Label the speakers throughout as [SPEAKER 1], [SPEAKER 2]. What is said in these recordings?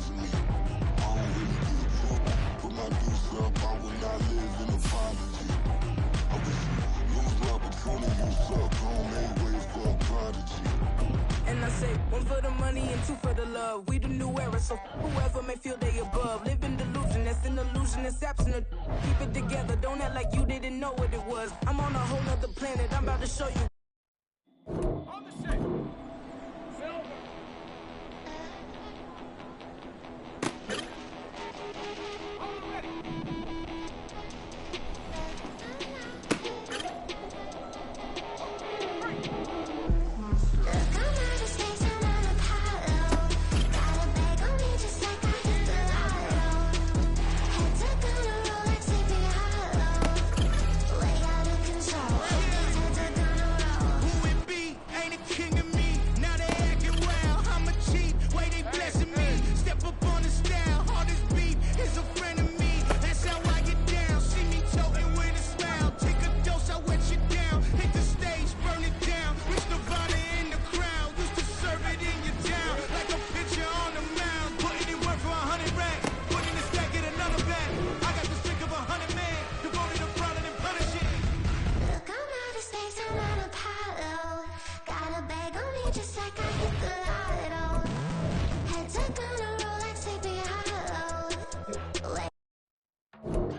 [SPEAKER 1] watching me. I don't really give a fuck. Put my deuce up, I will not live in a prodigy. I wish you lose the opportunity, you suck. Don't make way for a prodigy.
[SPEAKER 2] And I say, one for the money and two for the love. We the new era, so whoever may feel they above. Live in delusion, that's an illusion, that's absent. Keep it together, don't act like you didn't know what it was. I'm on a whole nother planet, I'm about to show you.
[SPEAKER 3] On the set. Silver. Already.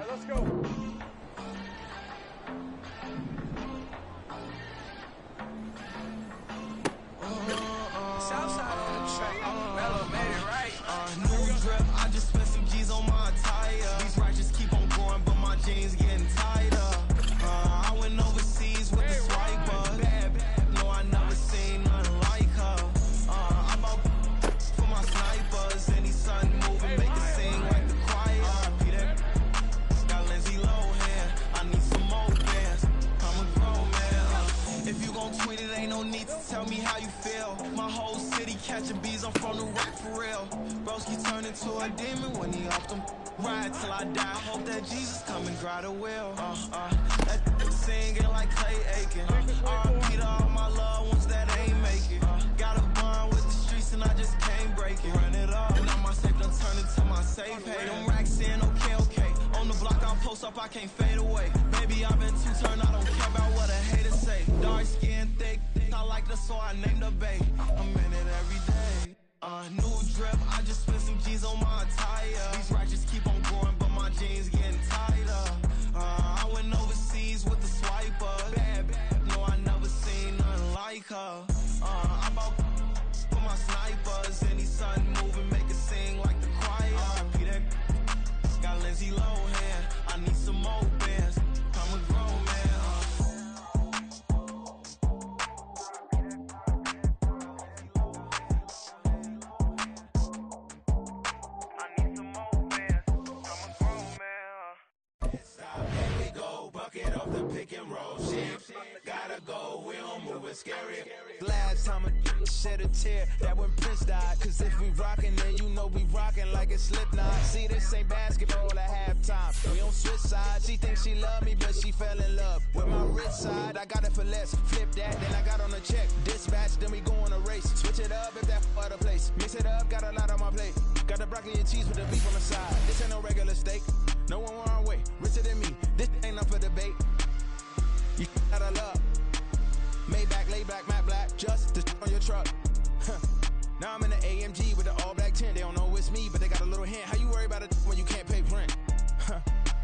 [SPEAKER 3] Let's go.
[SPEAKER 2] Southside on the track. Mellow made it right.
[SPEAKER 4] New drip, I just spent some G's on my attire. These righteous keep on going, but my jeans getting tighter. I went overseas with the swiper. Bad, no, I never seen nothing like her. I'm out for my snipers. Any sun moving, make it sing like the choir. Peter got Lindsay Lohan. I need some more bands. I'm a grown man. If you gon' tweet it, ain't no need to tell me how you feel. My whole city catching bees, I'm from the rock for real. Broski turned into a demon when he off them. Ride till I die, hope that Jesus come and grab the wheel. That singing like Clay Aiken. R.I.P. to all my loved ones that ain't make it. Got a bond with the streets and I just can't break it. Run it up, and now my safe done turned into my safe haven. Them racks in, okay. On the block I'll post up, I can't fade away. Baby, I've been too turned, I don't care about what a hater say. Dark skin, thick, I like the so I named the babe. I'm in it every day. New drip, I just spent some G's on my attire. These righteous keep on going, but my jeans getting tighter. I went overseas with the swiper. Bad, no, I never seen nothing like her. I'm out for my snipers. Any sun moving, make it sing like the choir. Peter got Lindsay Lohan. I need some more bands. I'm a grown man. Scary.
[SPEAKER 5] Last time a shed a tear, that when Prince died. Cause if we rockin', then you know we rockin' like a Slipknot. See, this ain't basketball at halftime. We don't switch sides. She thinks she love me, but she fell in love with my rich side. I got it for less. Flip that, then I got on a check. Dispatch, then we go on a race. Switch it up if that other place. Mix it up, got a lot on my plate. Got the broccoli and cheese with the beef on the side. This ain't no regular steak. No one wrong way. Richer than me. This ain't up for debate. You got a love. Maybach, lay back, matte black, just the on your truck. Now I'm in the AMG with the all black tint. They don't know it's me, but they got a little hint. How you worry about it when you can't pay rent?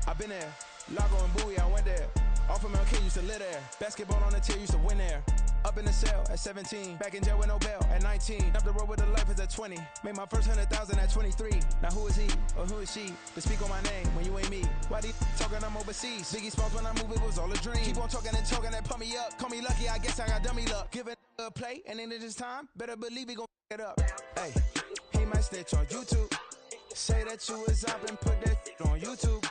[SPEAKER 5] I've been there. Lago and Bowie, I went there. Off of MLK, used to live there. Basketball on the tier, used to win there. Up in the cell at 17. Back in jail with no bail at 19. Up the road with the life is at 20. Made my first 100,000 at 23. Now who is he or who is she to speak on my name when you ain't me? Why they talking I'm overseas? Biggie Smalls when I move, it was all a dream. Keep on talking and pump me up. Call me lucky, I guess I got dummy luck. Give it a play, and then it is time. Better believe he gon' it up. Hey, he might snitch on YouTube. Say that you was up and put that on YouTube.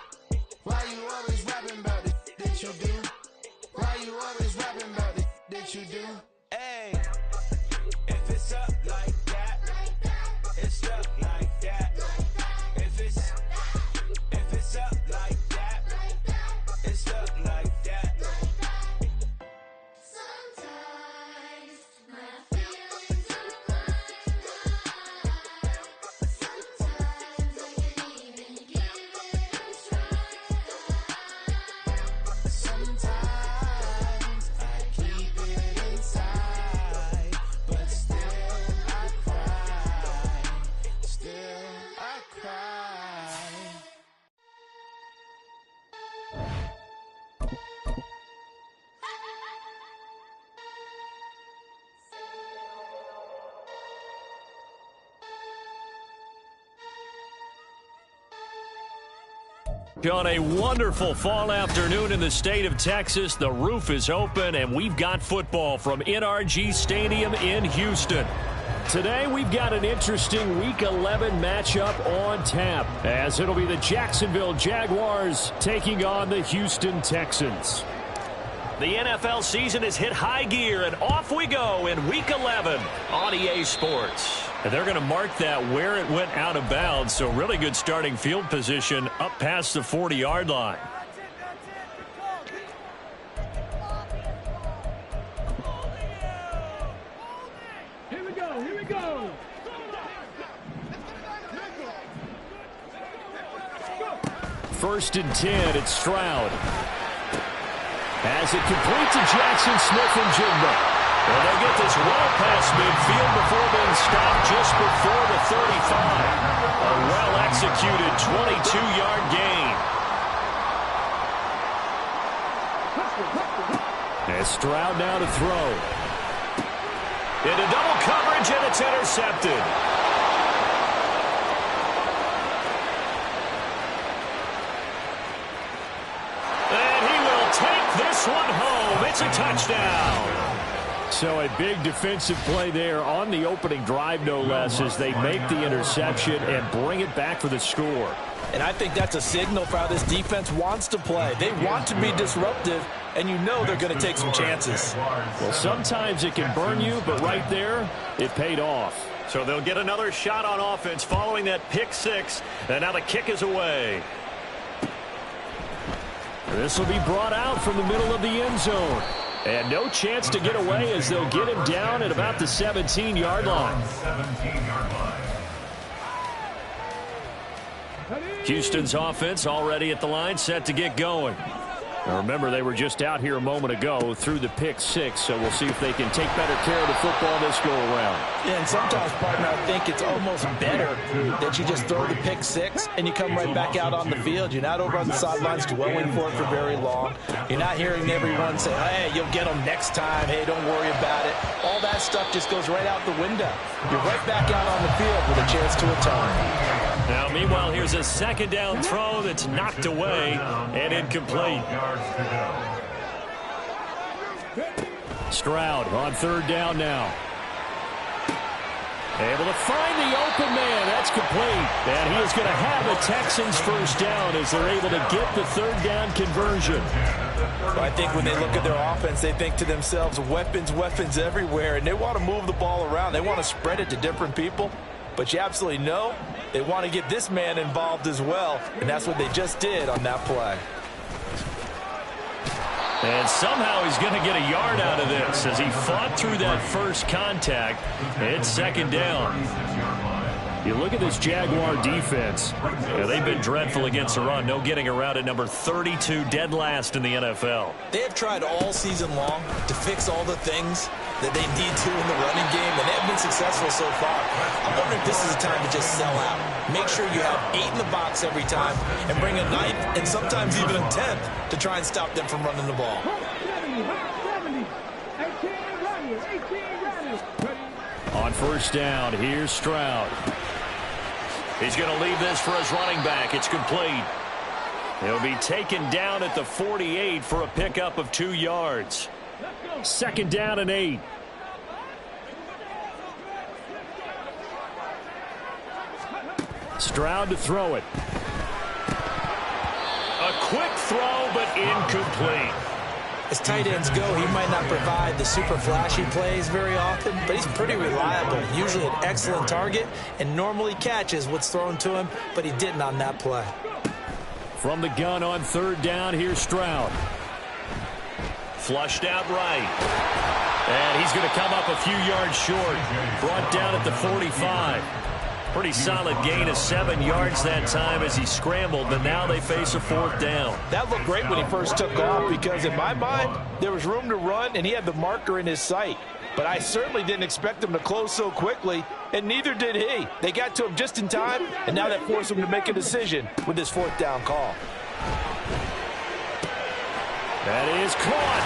[SPEAKER 5] Why you always rapping about it that you do? Why you always rapping about it that you do? Hey, if it's up like that, it's stuck like that. If it's up like that, it's stuck like that.
[SPEAKER 6] Sometimes my feelings are blind. Sometimes On a wonderful fall afternoon in the state of Texas, the roof is open, and we've got football from NRG Stadium in Houston. Today, we've got an interesting Week 11 matchup on tap, as it'll be the Jacksonville Jaguars taking on the Houston Texans. The NFL season has hit high gear, and off we go in Week 11 on EA Sports. And they're going to mark that where it went out of bounds, so really good starting field position up past the 40-yard line.
[SPEAKER 3] Here we go, here we go.
[SPEAKER 6] First and 10, it's Stroud. As it complete to Jackson Smith-Njigba. And they'll get this well past midfield before being stopped just before the 35. A well-executed 22-yard gain. And Stroud now to throw. Into double coverage, and it's intercepted. And he will take this one home. It's a touchdown. So a big defensive play there on the opening drive, no less, as they make the interception and bring it back for the score.
[SPEAKER 5] And I think that's a signal for how this defense wants to play. They want to be disruptive, and you know they're going to take some chances.
[SPEAKER 6] Well, sometimes it can burn you, but right there, it paid off.
[SPEAKER 7] So they'll get another shot on offense following that pick six, and now the kick is away.
[SPEAKER 6] This will be brought out from the middle of the end zone. And no chance to get away as they'll get him down at about the 17-yard line. Houston's offense already at the line, set to get going. Now remember, they were just out here a moment ago through the pick six, so we'll see if they can take better care of the football this go-around.
[SPEAKER 5] Yeah, and sometimes, partner, I think it's almost better that you just throw the pick six and you come right back out on the field. You're not over on the sidelines dwelling for it for very long. You're not hearing everyone say, hey, you'll get them next time. Hey, don't worry about it. All that stuff just goes right out the window. You're right back out on the field with a chance to atone.
[SPEAKER 6] Now, meanwhile, here's a second down throw that's knocked away and incomplete. Stroud on third down now. Able to find the open man. That's complete. And he is going to have the Texans first down as they're able to get the third down conversion.
[SPEAKER 5] Well, I think when they look at their offense, they think to themselves, weapons, weapons everywhere. And they want to move the ball around. They want to spread it to different people. But you absolutely know they want to get this man involved as well. And that's what they just did on that play.
[SPEAKER 6] And somehow he's going to get a yard out of this as he fought through that first contact. It's second down. You look at this Jaguar defense. They've been dreadful against the run. No getting around at number 32, dead last in the NFL.
[SPEAKER 5] They have tried all season long to fix all the things that they need to in the running game, and they have been successful so far. I'm wondering if this is a time to just sell out. Make sure you have 8 in the box every time and bring a 9th and sometimes even a 10th to try and stop them from running the ball.
[SPEAKER 3] 70, 18 runners.
[SPEAKER 6] On first down, here's Stroud. He's going to leave this for his running back. It's complete. He'll be taken down at the 48 for a pickup of 2 yards. Second down and 8. Stroud to throw it. A quick throw, but incomplete.
[SPEAKER 5] As tight ends go, he might not provide the super flashy plays very often, but he's pretty reliable. Usually an excellent target and normally catches what's thrown to him, but he didn't on that play.
[SPEAKER 6] From the gun on third down, here's Stroud.
[SPEAKER 7] Flushed out right.
[SPEAKER 6] And he's going to come up a few yards short. Brought down at the 45. Pretty solid gain of 7 yards that time as he scrambled, but now they face a fourth down.
[SPEAKER 5] That looked great when he first took off because in my mind, there was room to run and he had the marker in his sight. But I certainly didn't expect him to close so quickly, and neither did he. They got to him just in time, and now that forced him to make a decision with this fourth down call.
[SPEAKER 6] That is caught.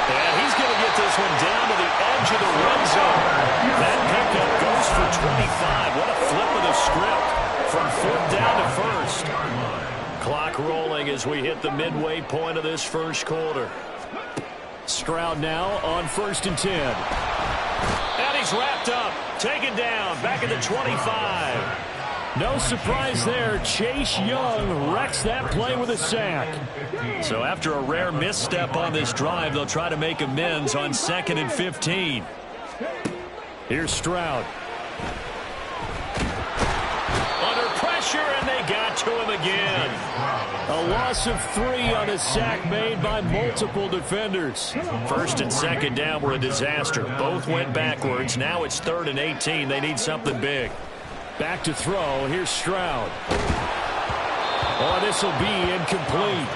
[SPEAKER 6] And he's going to get this one down to the edge of the red zone. That pickup goes for 25. What a flip of the script from fourth down to first. Clock rolling as we hit the midway point of this first quarter. Stroud now on 1st and 10. And he's wrapped up. Taken down. Back at the 25. No surprise there. Chase Young wrecks that play with a sack. So after a rare misstep on this drive, they'll try to make amends on 2nd and 15. Here's Stroud. Under pressure, and they got to him again. A loss of 3 on a sack made by multiple defenders. 1st and 2nd down were a disaster. Both went backwards. Now it's 3rd and 18. They need something big. Back to throw. Here's Stroud. Oh, this will be incomplete.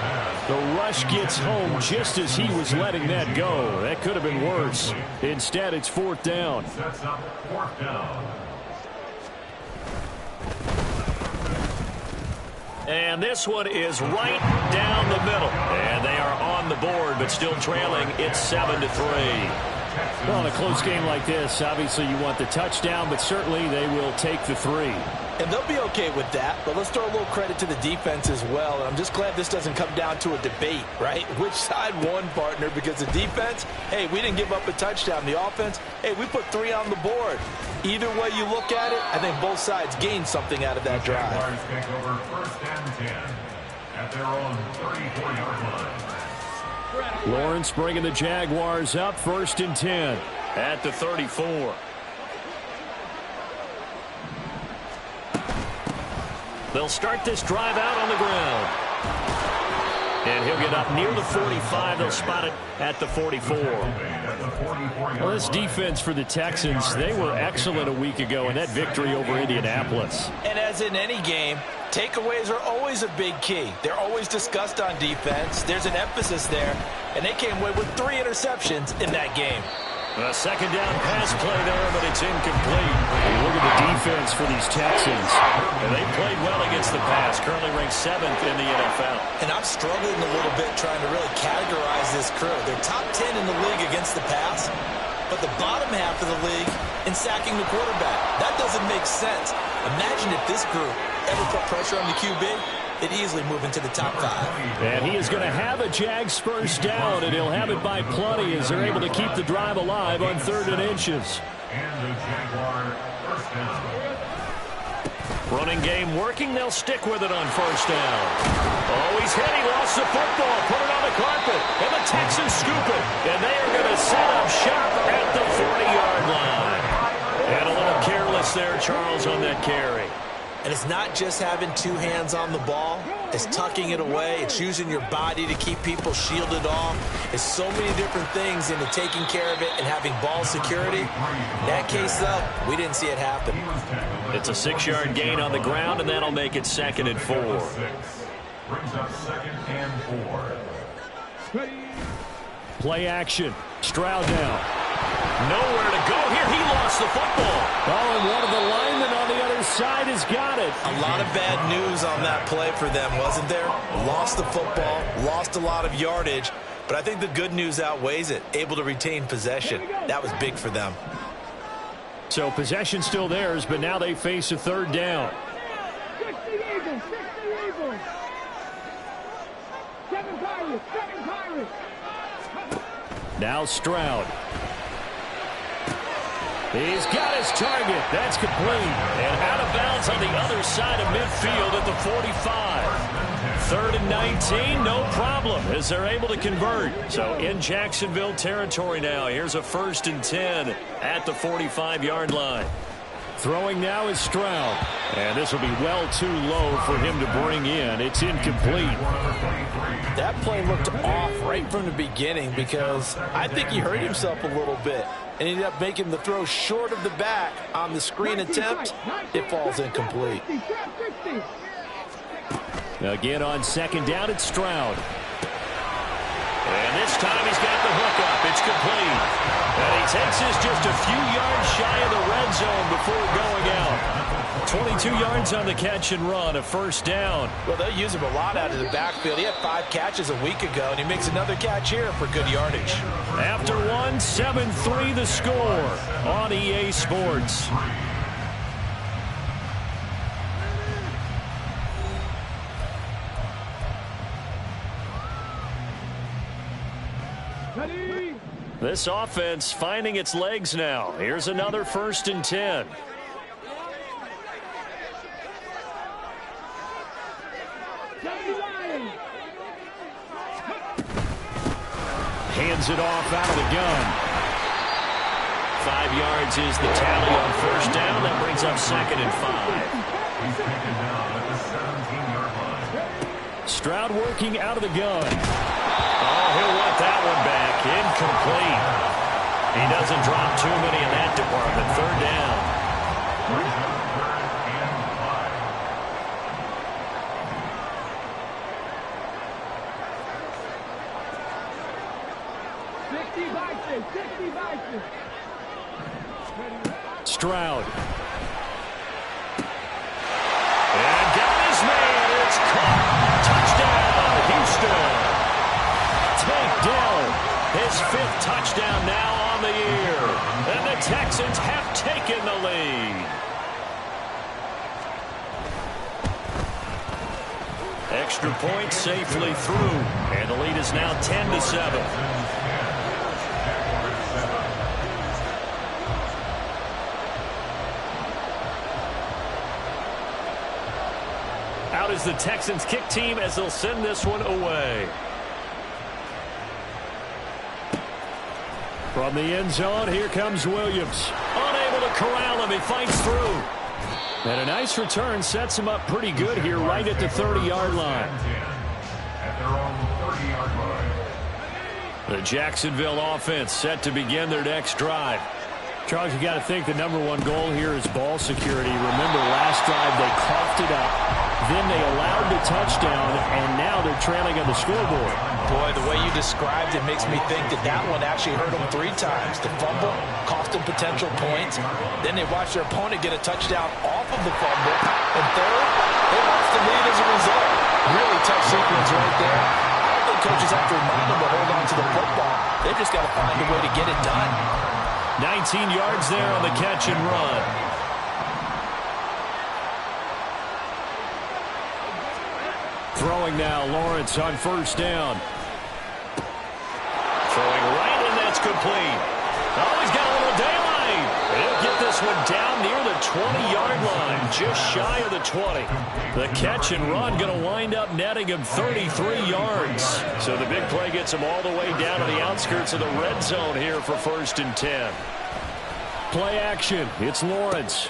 [SPEAKER 6] The rush gets home just as he was letting that go. That could have been worse. Instead, it's 4th down. And this one is right down the middle. And they are on the board, but still trailing. It's 7-3. Well, in a close game like this, obviously you want the touchdown, but certainly they will take the 3.
[SPEAKER 8] And they'll be okay with that, but let's throw a little credit to the defense as well. And I'm just glad this doesn't come down to a debate, right? Which side won, partner? Because the defense, hey, we didn't give up a touchdown. The offense, hey, we put 3 on the board. Either way you look at it, I think both sides gained something out of that drive.
[SPEAKER 9] Take over 1st and 10 at their own 34-yard line.
[SPEAKER 6] Lawrence bringing the Jaguars up 1st and 10 at the 34. They'll start this drive out on the ground. And he'll get up near the 45. They'll spot it at the 44. Well, this defense for the Texans, they were excellent a week ago in that victory over Indianapolis.
[SPEAKER 8] And as in any game, takeaways are always a big key. They're always discussed on defense. There's an emphasis there, and they came away with 3 interceptions in that game.
[SPEAKER 6] A 2nd down pass play there, but it's incomplete. And look at the defense for these Texans. And they played well against the pass, currently ranked 7th in the NFL.
[SPEAKER 8] And I'm struggling a little bit trying to really categorize this crew. They're top 10 in the league against the pass, but the bottom half of the league in sacking the quarterback. That doesn't make sense. Imagine if this group ever put pressure on the QB, they'd easily move into the top 5.
[SPEAKER 6] And he is going to have a Jags first down, and he'll have it by plenty as they're able to keep the drive alive on 3rd and inches.
[SPEAKER 9] And the Jaguar first down.
[SPEAKER 6] Running game working. They'll stick with it on 1st down. Oh, he's hit. He lost the football. Put it on the carpet. And the Texans scoop it. And they are going to set up shop at the 40-yard line. And a little careless there, Charles, on that carry.
[SPEAKER 8] And it's not just having 2 hands on the ball. It's tucking it away. It's using your body to keep people shielded off. It's so many different things into taking care of it and having ball security. In that case, though, we didn't see it happen.
[SPEAKER 6] It's a 6-yard gain on the ground, and that'll make it 2nd and 4.
[SPEAKER 9] Brings up 2nd and 4.
[SPEAKER 6] Play action. Stroud down. Nowhere to go here. He lost the football. Oh, and one of the linemen on the other side has got it.
[SPEAKER 8] A lot of bad news on that play for them, wasn't there? Lost the football, lost a lot of yardage, but I think the good news outweighs it. Able to retain possession. That was big for them.
[SPEAKER 6] So possession still theirs, but now they face a 3rd down.
[SPEAKER 3] 60 Eagles, 60 Eagles. 7 Pirates, 7 Pirates.
[SPEAKER 6] Now Stroud. He's got his target. That's complete. And out of bounds on the other side of midfield at the 45. 3rd and 19, no problem, as they're able to convert. So in Jacksonville territory now. Here's a 1st and 10 at the 45-yard line. Throwing now is Stroud. And this will be well too low for him to bring in. It's incomplete.
[SPEAKER 8] That play looked off right from the beginning because I think he hurt himself a little bit and ended up making the throw short of the back on the screen attempt. It falls incomplete.
[SPEAKER 6] Again on 2nd down, it's Stroud. And this time he's got the hook up. It's complete. And he takes this just a few yards shy of the red zone before going out. 22 yards on the catch and run, a 1st down.
[SPEAKER 8] Well, they'll use him a lot out of the backfield. He had 5 catches a week ago, and he makes another catch here for good yardage.
[SPEAKER 6] After one, 7-3 the score on EA Sports. This offense finding its legs now. Here's another 1st and 10. Hands it off out of the gun. 5 yards is the tally on 1st down. That brings up 2nd and 5.
[SPEAKER 9] He's taken down at the 17-yard line.
[SPEAKER 6] Stroud working out of the gun. Oh, he'll let that one back. Incomplete. He doesn't drop too many in that department. 3rd down. Stroud. And got his man. It's caught. Touchdown, Houston. Tank Dell. His 5th touchdown now on the year. And the Texans have taken the lead. Extra point safely through. And the lead is now 10-7. Out is the Texans kick team as they'll send this one away. From the end zone, here comes Williams. Unable to corral him, he fights through. And a nice return sets him up pretty good here right at the 30-yard line.
[SPEAKER 9] At their own 30-yard line.
[SPEAKER 6] The Jacksonville offense set to begin their next drive. Charles, you got to think the #1 goal here is ball security. Remember, last drive they coughed it up, then they allowed the touchdown, and now they're trailing on the scoreboard.
[SPEAKER 8] Boy, the way you described it makes me think that one actually hurt them 3 times. The fumble cost them potential points. Then they watched their opponent get a touchdown off of the fumble. And 3rd, they lost the lead as a result. Really tough sequence right there. I don't think coaches have to remind them to hold on to the football. They've just got to find a way to get it done.
[SPEAKER 6] 19 yards there on the catch and run. Throwing now, Lawrence on 1st down. Throwing right, and that's complete. Oh, he's got a little daylight. He'll get this one down near the 20-yard line, just shy of the 20. The catch and run going to wind up netting him 33 yards. So the big play gets him all the way down to the outskirts of the red zone here for 1st and 10. Play action. It's Lawrence.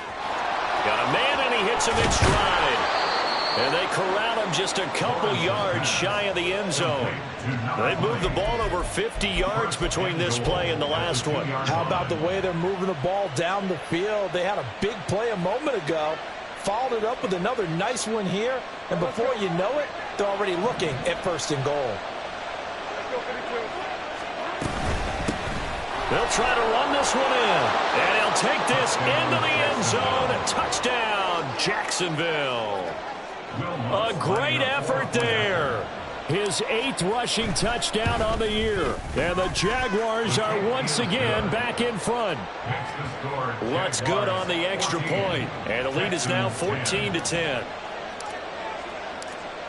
[SPEAKER 6] Got a man, and he hits him in stride. And they corral him just a couple yards shy of the end zone. They moved the ball over 50 yards between this play and the last one.
[SPEAKER 8] How about the way they're moving the ball down the field? They had a big play a moment ago. Followed it up with another nice one here. And before you know it, they're already looking at 1st and goal.
[SPEAKER 6] They'll try to run this one in. And he'll take this into the end zone. A touchdown, Jacksonville. A great effort there. His 8th rushing touchdown on the year. And the Jaguars are once again back in front. What's good on the extra point. And the lead is now 14-10.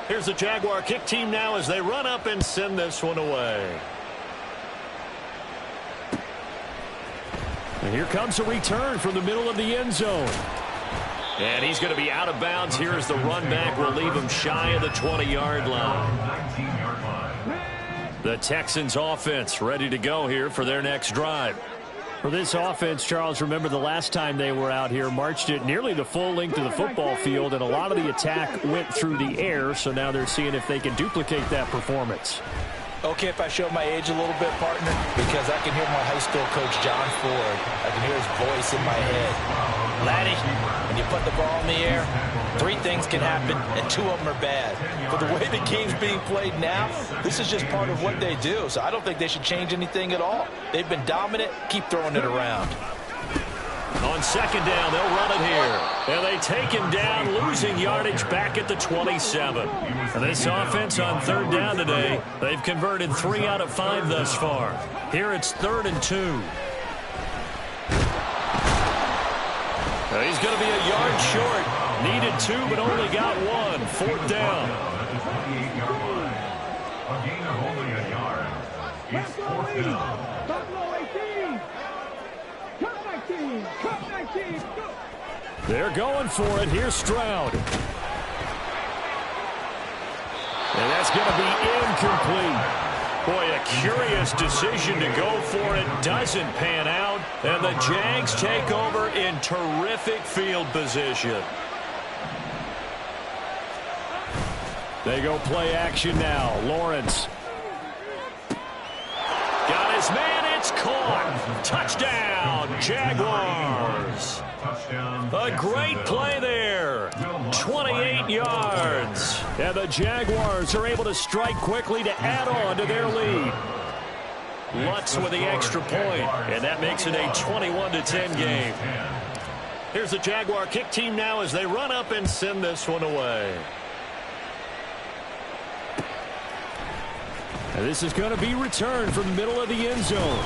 [SPEAKER 6] Here's the Jaguar kick team now as they run up and send this one away. And here comes a return from the middle of the end zone. And he's going to be out of bounds here as the run back will leave him shy of the 20-yard line. The Texans offense ready to go here for their next drive. For this offense, Charles, remember the last time they were out here, marched it nearly the full length of the football field, and a lot of the attack went through the air, so now they're seeing if they can duplicate that performance.
[SPEAKER 8] Okay, if I show my age a little bit, partner, because I can hear my high school coach, John Ford. I can hear his voice in my head. Laddie, when you put the ball in the air, 3 things can happen, and 2 of them are bad. But the way the game's being played now, this is just part of what they do. So I don't think they should change anything at all. They've been dominant. Keep throwing it around.
[SPEAKER 6] On 2nd down, they'll run it here. And they take him down, losing yardage back at the 27. And this offense on 3rd down today, they've converted 3 out of 5 thus far. Here it's 3rd and 2. He's going to be a yard short. Needed 2, but only got 1. 4th down.
[SPEAKER 9] A gain of only a yard. It's fourth down.
[SPEAKER 3] Buffalo 18. Cut 19. Cut 19. Go.
[SPEAKER 6] They're going for it. Here's Stroud. And that's going to be incomplete. Boy, a curious decision to go for it. Doesn't pan out. And the Jags take over in terrific field position. They go play action now. Lawrence. Got his man. It's caught. Touchdown, Jaguars. A great play there. 28 yards. And the Jaguars are able to strike quickly to add on to their lead. Lutz with the extra point, and that makes it a 21-10 game. Here's the Jaguar kick team now as they run up and send this one away. And this is going to be returned from the middle of the end zone.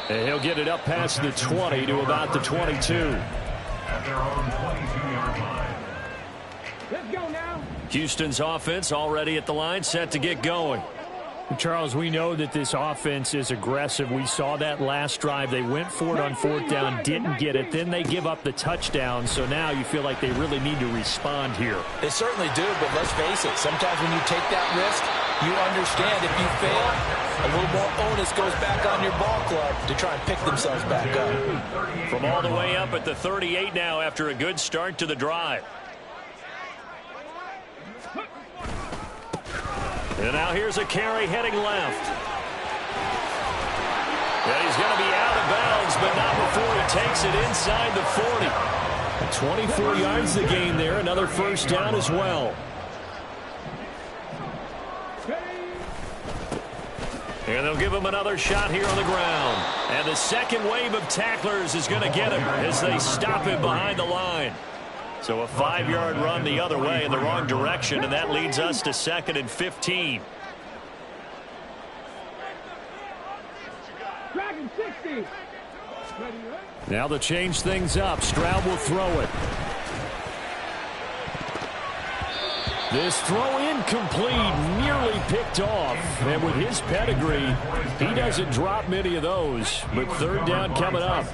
[SPEAKER 6] And he'll get it up past the 20 to about the 22.
[SPEAKER 9] At their own 22-yard line.
[SPEAKER 3] Let's go now.
[SPEAKER 6] Houston's offense already at the line, set to get going.
[SPEAKER 10] Charles, we know that this offense is aggressive. We saw that last drive. They went for it on fourth down, didn't get it. Then they give up the touchdown. So now you feel like they really need to respond here.
[SPEAKER 8] They certainly do, but let's face it. Sometimes when you take that risk, you understand if you fail, a little more onus goes back on your ball club to try and pick themselves back up.
[SPEAKER 6] From all the way up at the 38 now after a good start to the drive. And now here's a carry heading left. And he's going to be out of bounds, but not before he takes it inside the 40.
[SPEAKER 10] 24 yards the gain there. Another first down as well.
[SPEAKER 6] And they'll give him another shot here on the ground. And the second wave of tacklers is going to get him as they stop him behind the line. So a 5-yard run the other way in the wrong direction, and that leads us to 2nd and 15.
[SPEAKER 3] Dragon 60.
[SPEAKER 10] Now they'll change things up. Stroud will throw it. This throw incomplete, nearly picked off. And with his pedigree, he doesn't drop many of those. But third down coming up.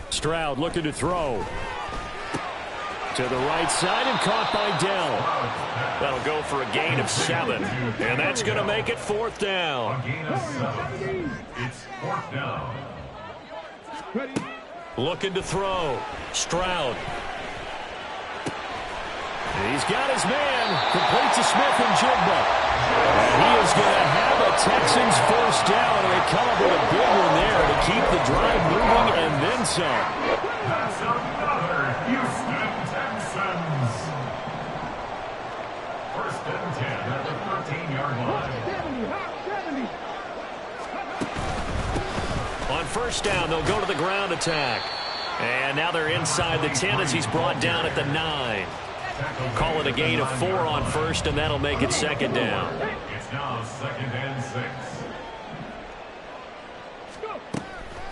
[SPEAKER 10] Stroud looking to throw. To the right side and caught by Dell.
[SPEAKER 6] That'll go for a gain of 7. And that's going to make it 4th down.
[SPEAKER 9] A gain of 7. It's 4th down.
[SPEAKER 6] Looking to throw. Stroud.
[SPEAKER 10] He's got his man. Complete to Smith and Jigba. And he is going to have a Texans first down. And they come up with a big one there to keep the drive moving and then some.
[SPEAKER 9] That's another Houston Texans. 1st and 10 at the 13-yard line.
[SPEAKER 3] 70.
[SPEAKER 6] On first down, they'll go to the ground attack. And now they're inside the 10 as he's brought down at the 9. Call it a gain of 4 on first, and that'll make it 2nd down.
[SPEAKER 9] It's now 2nd and 6.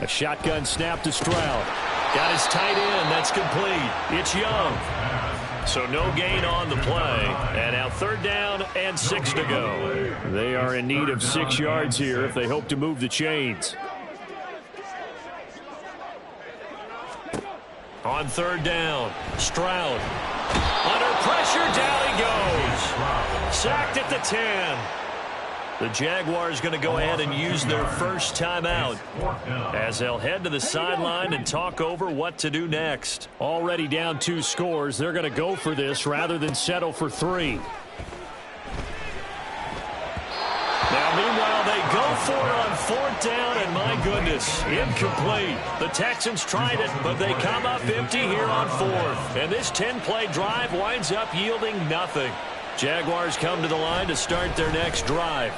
[SPEAKER 6] A shotgun snap to Stroud. Got his tight end. That's complete. It's Young. So no gain on the play. And now 3rd down and 6 to go.
[SPEAKER 10] They are in need of 6 yards here if they hope to move the chains.
[SPEAKER 6] On 3rd down, Stroud. Under pressure, down he goes. Sacked at the 10. The Jaguars going to go ahead and use their first timeout as they'll head to the sideline and talk over what to do next.
[SPEAKER 10] Already down 2 scores. They're going to go for this rather than settle for 3.
[SPEAKER 6] Now, meanwhile, they go for it on 4th down, and my goodness, incomplete. The Texans tried it, but they come up empty here on 4th. And this 10-play drive winds up yielding nothing. Jaguars come to the line to start their next drive.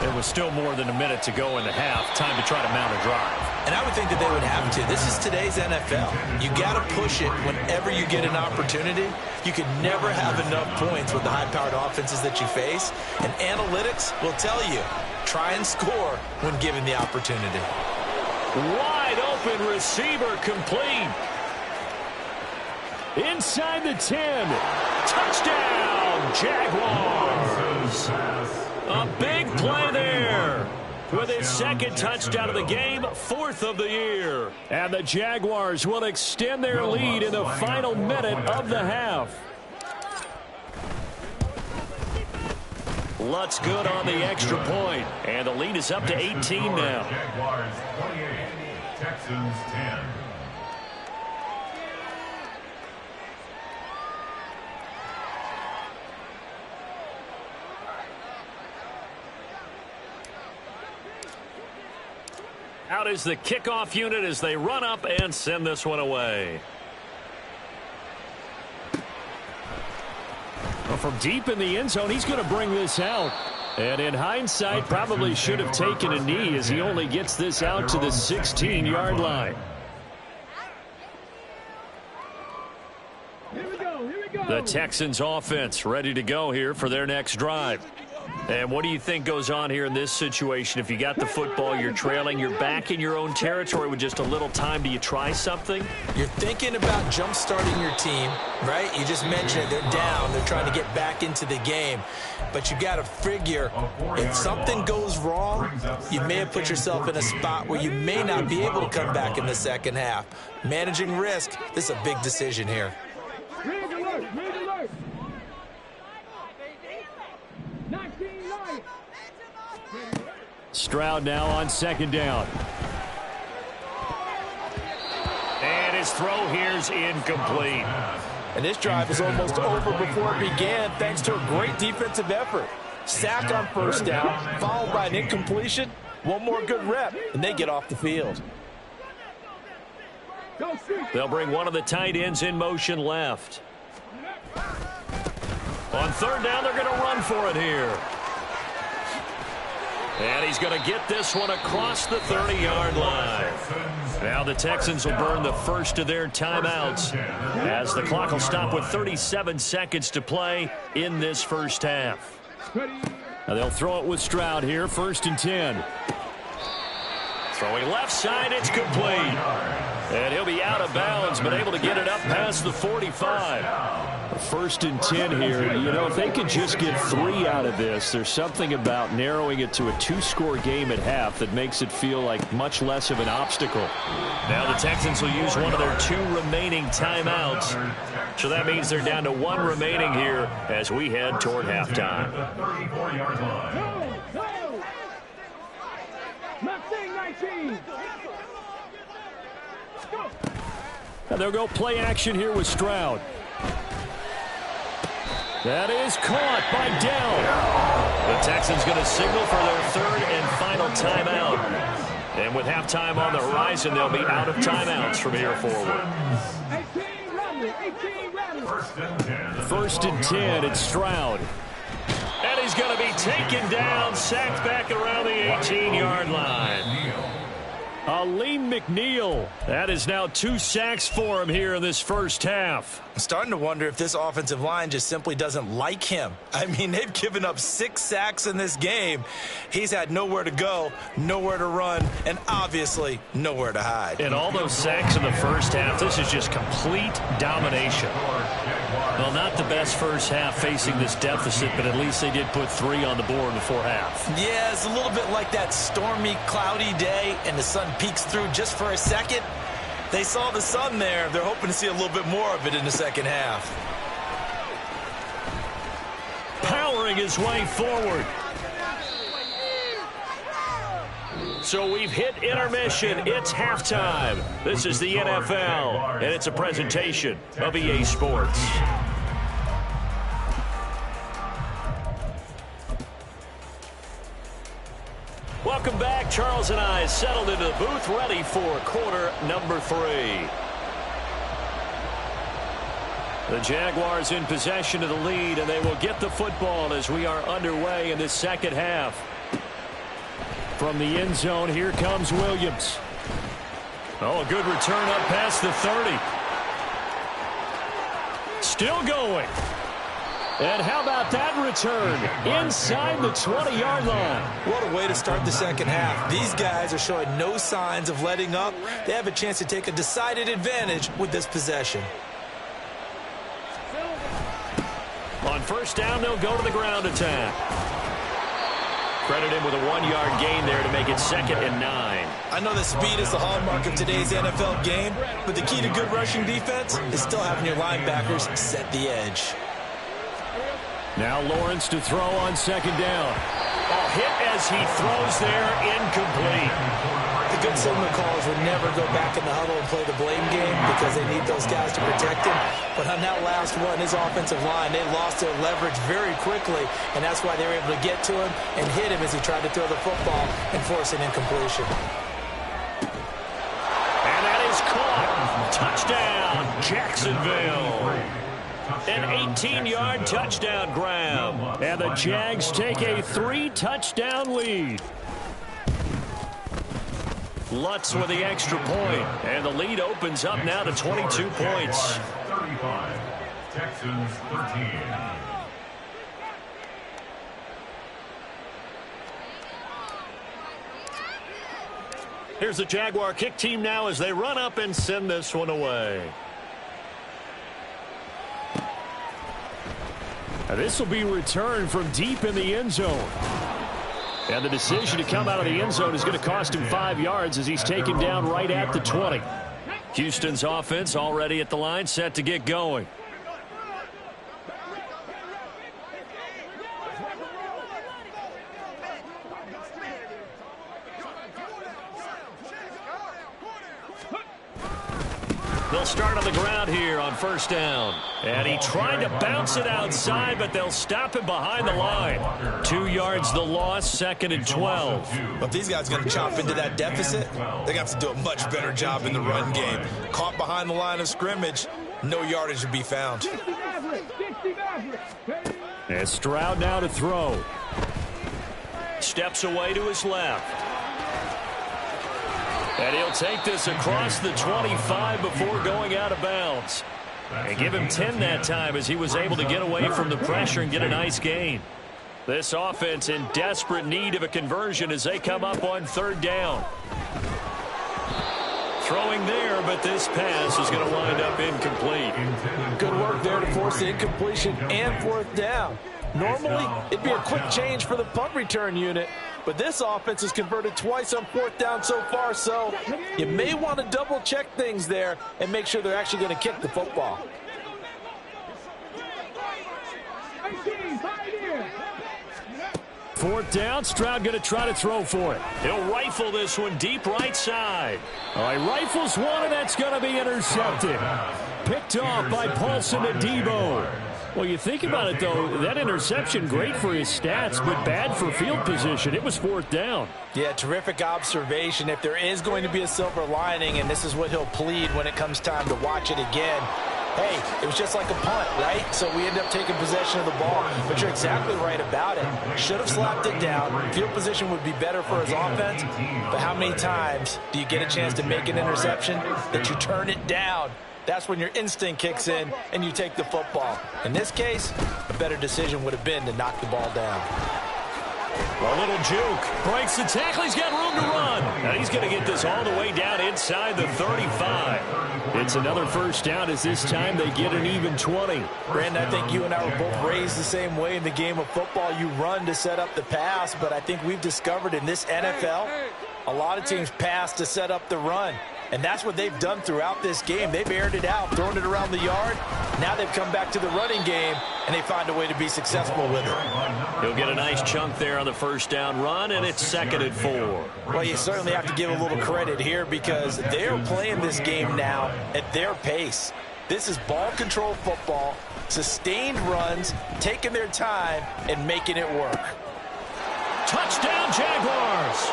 [SPEAKER 6] There was still more than a minute to go in the half. Time to try to mount a drive.
[SPEAKER 8] And I would think that they would have to. This is today's NFL. You got to push it whenever you get an opportunity. You can never have enough points with the high-powered offenses that you face. And analytics will tell you, try and score when given the opportunity.
[SPEAKER 6] Wide open receiver complete. Inside the 10. Touchdown, Jaguars. A big play there. With his second touchdown of the game, fourth of the year. And the Jaguars will extend their lead in the final minute of the half. Lutz good on the extra point. And the lead is up to 18 now.
[SPEAKER 9] Jaguars 28, Texans 10.
[SPEAKER 7] Out is the kickoff unit as they run up and send this one away.
[SPEAKER 6] Well, from deep in the end zone, he's going to bring this out. And in hindsight, probably should have taken a knee as he only gets this out to the 16-yard line.
[SPEAKER 3] Here we go. Here we go.
[SPEAKER 6] The Texans offense ready to go here for their next drive.
[SPEAKER 7] And what do you think goes on here in this situation? If you got the football, you're trailing, you're back in your own territory with just a little time. Do you try something?
[SPEAKER 8] You're thinking about jump-starting your team, right? You just mentioned it. They're down. They're trying to get back into the game. But you got to figure if something goes wrong, you may have put yourself in a spot where you may not be able to come back in the second half. Managing risk, this is a big decision here.
[SPEAKER 3] Red alert. Red alert. 19 light.
[SPEAKER 6] Stroud now on second down.
[SPEAKER 7] And his throw here's incomplete.
[SPEAKER 8] And this drive is almost over before it began thanks to a great defensive effort. Sack on first down, followed by an incompletion. One more good rep, and they get off the field.
[SPEAKER 6] They'll bring one of the tight ends in motion left.
[SPEAKER 7] On third down, they're going to run for it here. And he's going to get this one across the 30-yard line.
[SPEAKER 6] Now the Texans will burn the first of their timeouts as the clock will stop with 37 seconds to play in this first half. Now they'll throw it with Stroud here, 1st and 10.
[SPEAKER 7] Throwing left side, it's complete.
[SPEAKER 6] And he'll be out of bounds, but able to get it up past the 45. 1st and 10 here. You know, if they could just get 3 out of this, there's something about narrowing it to a 2-score game at half that makes it feel like much less of an obstacle.
[SPEAKER 7] Now the Texans will use one of their 2 remaining timeouts. So that means they're down to 1 remaining here as we head toward halftime.
[SPEAKER 6] And they'll go play action here with Stroud. That is caught by Dell.
[SPEAKER 7] The Texans going to signal for their 3rd and final timeout. And with halftime on the horizon, they'll be out of timeouts from here forward.
[SPEAKER 6] 1st and 10, it's Stroud.
[SPEAKER 7] And he's going to be taken down, sacked back around the 18-yard line.
[SPEAKER 6] Aleem McNeil. That is now 2 sacks for him here in this first half.
[SPEAKER 8] I'm starting to wonder if this offensive line just simply doesn't like him. I mean, they've given up 6 sacks in this game. He's had nowhere to go, nowhere to run, and obviously nowhere to hide.
[SPEAKER 7] And all those sacks in the first half, this is just complete domination. Well, not the best first half facing this deficit, but at least they did put 3 on the board before half.
[SPEAKER 8] Yeah, it's a little bit like that stormy, cloudy day, and the sun peeks through just for a second. They saw the sun there. They're hoping to see a little bit more of it in the second half.
[SPEAKER 6] Powering his way forward.
[SPEAKER 7] So we've hit intermission. It's halftime. This is the NFL, and it's a presentation of EA Sports. Welcome back. Charles and I settled into the booth, ready for quarter number 3.
[SPEAKER 6] The Jaguars in possession of the lead, and they will get the football as we are underway in this second half. From the end zone, here comes Williams. Oh, a good return up past the 30. Still going. And how about that return inside the 20-yard line?
[SPEAKER 8] What a way to start the second half. These guys are showing no signs of letting up. They have a chance to take a decided advantage with this possession.
[SPEAKER 6] first down, they'll go to the ground attack. Credit him with a 1-yard gain there to make it 2nd and 9.
[SPEAKER 8] I know that speed is the hallmark of today's NFL game, but the key to good rushing defense is still having your linebackers set the edge.
[SPEAKER 10] Now Lawrence to throw on 2nd down.
[SPEAKER 6] Oh, hit as he throws there, incomplete.
[SPEAKER 8] The good signal callers would never go back in the huddle and play the blame game because they need those guys to protect him. But on that last one, his offensive line, they lost their leverage very quickly, and that's why they were able to get to him and hit him as he tried to throw the football and force an incompletion.
[SPEAKER 6] And that is caught. Touchdown, Jacksonville. An 18-yard touchdown grab.
[SPEAKER 10] And the Jags take a 3-touchdown lead.
[SPEAKER 6] Lutz with the extra point, and the lead opens up now to 22 points.
[SPEAKER 9] 35, Texans 13.
[SPEAKER 6] Here's the Jaguar kick team now as they run up and send this one away.
[SPEAKER 10] And this will be returned from deep in the end zone. And the decision to come out of the end zone is going to cost him 5 yards as he's taken down right at the 20.
[SPEAKER 6] Houston's offense already at the line, set to get going. They'll start on the ground here on first down. And he tried to bounce it outside, but they'll stop him behind the line. 2 yards the loss, 2nd and 12.
[SPEAKER 8] But if these guys are going to chop into that deficit, they're going to have to do a much better job in the run game. Caught behind the line of scrimmage, no yardage to be found.
[SPEAKER 10] And Stroud now to throw.
[SPEAKER 6] Steps away to his left. And he'll take this across the 25 before going out of bounds. And give him 10 that time as he was able to get away from the pressure and get a nice gain. This offense in desperate need of a conversion as they come up on 3rd down. Throwing there, but this pass is going to wind up incomplete.
[SPEAKER 8] Good work there to force the incompletion and 4th down. Normally, it'd be a quick change for the punt return unit, but this offense has converted twice on 4th down so far, so you may want to double-check things there and make sure they're actually going to kick the football.
[SPEAKER 10] Fourth down, Stroud going to try to throw for it.
[SPEAKER 6] He'll rifle this one deep right side.
[SPEAKER 10] All right, rifles one, and that's going to be intercepted. Picked off by Paulson Adebo. Well, you think about it, though, that interception, great for his stats, but bad for field position. It was 4th down.
[SPEAKER 8] Yeah, terrific observation. If there is going to be a silver lining, and this is what he'll plead when it comes time to watch it again, hey, it was just like a punt, right? So we end up taking possession of the ball. But you're exactly right about it. Should have slapped it down. Field position would be better for his offense. But how many times do you get a chance to make an interception that you turn it down? That's when your instinct kicks in and you take the football. In this case, a better decision would have been to knock the ball down.
[SPEAKER 6] A little juke. Breaks the tackle. He's got room to run. And he's going to get this all the way down inside the 35.
[SPEAKER 10] It's another first down as this time they get an even 20.
[SPEAKER 8] Brandon, I think you and I were both raised the same way in the game of football. You run to set up the pass, but I think we've discovered in this NFL, a lot of teams pass to set up the run. And that's what they've done throughout this game. They've aired it out, thrown it around the yard. Now they've come back to the running game, and they find a way to be successful with it.
[SPEAKER 6] He'll get a nice chunk there on the first down run, and it's 2nd and 4.
[SPEAKER 8] Well, you certainly have to give a little credit here because they're playing this game now at their pace. This is ball control football, sustained runs, taking their time, and making it work.
[SPEAKER 6] Touchdown, Jaguars!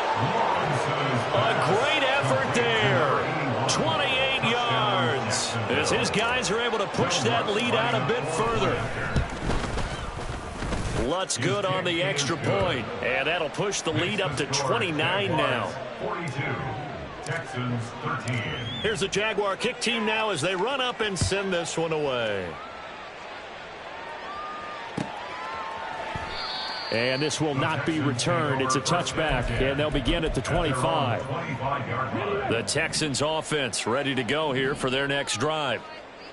[SPEAKER 6] A great effort there. 28 yards as his guys are able to push that lead out a bit further. Lutz good on the extra point, and that'll push the lead up to 29 now.
[SPEAKER 9] 42, Texans 13.
[SPEAKER 6] Here's the Jaguar kick team now as they run up and send this one away.
[SPEAKER 10] And this will not be returned. It's a touchback, and they'll begin at the 25.
[SPEAKER 6] The Texans offense ready to go here for their next drive.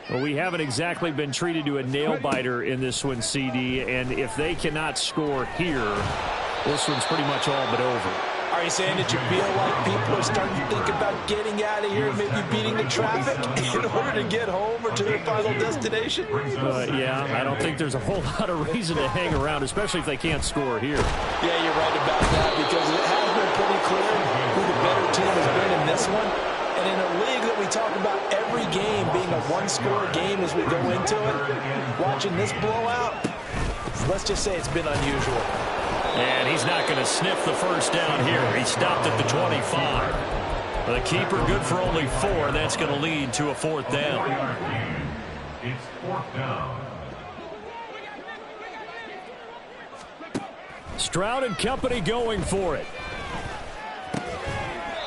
[SPEAKER 6] Well, we haven't exactly been treated to a nail-biter in this one, CD, and if they cannot score here, this one's pretty much all but over.
[SPEAKER 8] Are you saying that you feel like people are starting to think about getting out of here, maybe beating the traffic in order to get home or to their final destination?
[SPEAKER 6] Yeah, I don't think there's a whole lot of reason to hang around, especially if they can't score here.
[SPEAKER 8] Yeah, you're right about that, because it has been pretty clear who the better team has been in this one. And in a league that we talk about every game being a one-score game as we go into it, watching this blowout, let's just say it's been unusual.
[SPEAKER 6] And he's not going to sniff the first down here. He stopped at the 25. The keeper good for only 4, and that's going to lead to a 4th down.
[SPEAKER 9] It's 4th down.
[SPEAKER 6] Stroud and company going for it.